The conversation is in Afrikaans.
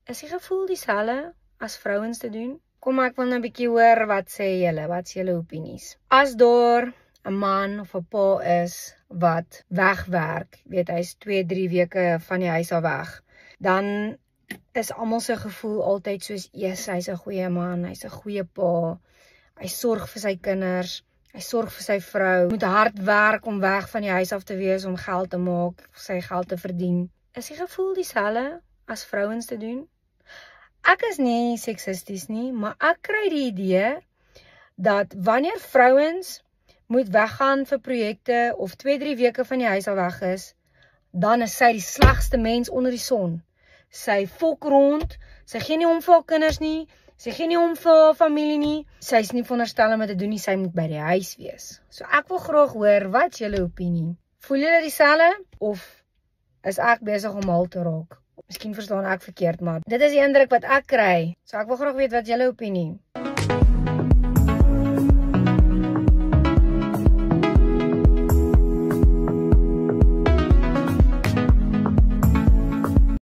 Is die gevoel dieselfde as vrouens te doen? Kom ek wil nou 'n bietjie hoor, wat sê julle? Wat is julle opinies? As daar 'n man of 'n pa is wat wegwerk, weet hy's 2-3 weke van die huis af weg, dan is almal se gevoel altyd soos, yes, hy's 'n goeie man, hy's 'n goeie pa, hy sorg vir sy kinders, hy sorg vir sy vrou, moet hard werk om weg van die huis af te wees, om geld te maak, sy geld te verdien. Is die gevoel dieselfde as vrouens te doen? Ek is nie seksisties nie, maar ek kry die idee dat wanneer vrouens moet weggaan vir projekte of 2-3 weke van die huis al weg is, dan is sy die slegste mens onder die son. Sy fok rond, sy gee nie om vir haar kinders nie, sy gee nie om vir haar familie nie, sy is nie veronderstel om dit te doen nie, sy moet by die huis wees. So ek wil graag hoor, wat is julle opinie? Voel julle dieselfde of is ek besig om mal te raak? Miskien verstaan ek verkeerd, maar dit is die indruk wat ek kry. So ek wil graag weet wat julle opinie.